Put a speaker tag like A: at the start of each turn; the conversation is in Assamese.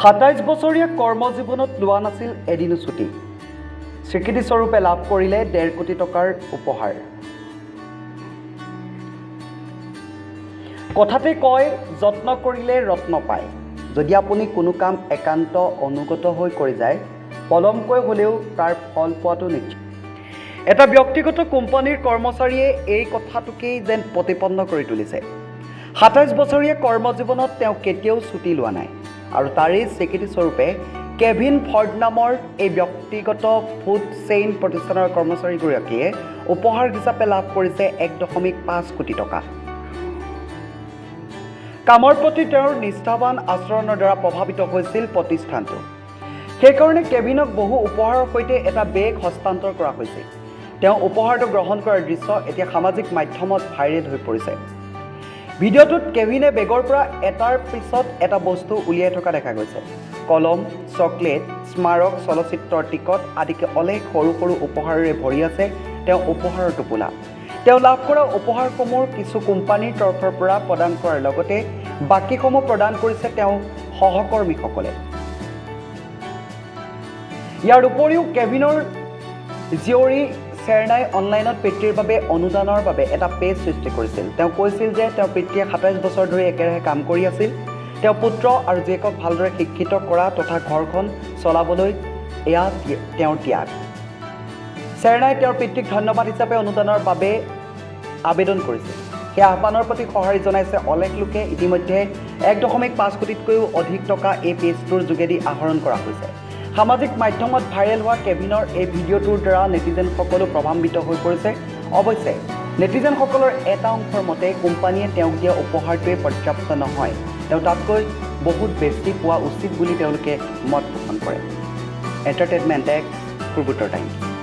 A: 27 বছৰীয়া কৰ্মজীৱনত লোৱা নাছিল এদিনো ছুটি। স্বীকৃতিস্বৰূপে লাভ কৰিলে 1.5 কোটি টকাৰ উপহাৰ। কথাতে কয় যত্ন কৰিলে ৰত্ন পায়। যদি আপুনি কোনো কাম একান্ত অনুগত হৈ কৰি যায়, পলমকৈ হ'লেও তাৰ ফল পোৱাটো নিশ্চিত। এটা ব্যক্তিগত কোম্পানীৰ কৰ্মচাৰীয়ে এই কথাটোকেই যেন প্ৰতিপন্ন কৰি তুলিছে। 27 বছৰীয়া কৰ্মজীৱনত তেওঁ কেতিয়াও ছুটি লোৱা নাই আৰু তাৰেই স্বীকৃতিস্বৰূপে কেভিন ফৰ্ড নামৰ এই ব্যক্তিগত ফুড চেইন প্ৰতিষ্ঠানৰ কৰ্মচাৰীগৰাকীয়ে উপহাৰ হিচাপে লাভ কৰিছে 1.5 কোটি টকা। কামৰ প্ৰতি তেওঁৰ নিষ্ঠাৱান আচৰণৰ দ্বাৰা প্ৰভাৱিত হৈছিল প্ৰতিষ্ঠানটো। সেইকাৰণে কেভিনক বহু উপহাৰৰ সৈতে এটা বেগ হস্তান্তৰ কৰা হৈছিল। তেওঁ উপহাৰটো গ্ৰহণ কৰাৰ দৃশ্য এতিয়া সামাজিক মাধ্যমত ভাইৰেল হৈ পৰিছে। ভিডিঅ'টোত কেভিনে বেগৰ পৰা এটাৰ পিছত এটা বস্তু উলিয়াই থকা দেখা গৈছে। কলম, চকলেট, স্মাৰক, চলচ্চিত্ৰৰ টিকট আদিকে অলেখ সৰু সৰু উপহাৰেৰে ভৰি আছে তেওঁ উপহাৰৰ টোপোলা। তেওঁ লাভ কৰা উপহাৰসমূহ কিছু কোম্পানীৰ তৰফৰ পৰা প্ৰদান কৰাৰ লগতে বাকীসমূহ প্ৰদান কৰিছে তেওঁ সহকৰ্মীসকলে। ইয়াৰ উপৰিও কেভিনৰ জীয়ৰী চেৰনাই অনলাইনত পিতৃৰ বাবে অনুদানৰ বাবে এটা পেজ সৃষ্টি কৰিছিল। তেওঁ কৈছিল যে তেওঁৰ পিতৃয়ে 27 বছৰ ধৰি একেৰাহে কাম কৰি আছিল। তেওঁ পুত্ৰ আৰু জীয়েকক ভালদৰে শিক্ষিত কৰা তথা ঘৰখন চলাবলৈ এয়া তেওঁৰ ত্যাগ। চেৰনাই তেওঁৰ পিতৃক ধন্যবাদ হিচাপে অনুদানৰ বাবে আবেদন কৰিছিল। সেই আহ্বানৰ প্ৰতি সঁহাৰি জনাইছে অলেখ লোকে। ইতিমধ্যে 1.5 কোটিতকৈও অধিক টকা এই পেজটোৰ যোগেদি আহৰণ কৰা হৈছে। সামাজিক মাধ্যমত ভাইৰেল হোৱা কেভিনৰ এই ভিডিঅ'টোৰ দ্বাৰা নেটিজেনসকলো প্ৰভাৱান্বিত হৈ পৰিছে। অৱশ্যে নেটিজেনসকলৰ এটা অংশৰ মতে কোম্পানীয়ে তেওঁক দিয়া উপহাৰটোৱে পৰ্যাপ্ত নহয়, তেওঁ তাতকৈ বহুত বেছি পোৱা উচিত বুলি তেওঁলোকে মত পোষণ কৰে। এণ্টাৰটেইনমেণ্ট ডেস্ক, পূৰ্বোত্তৰ টাইমছ।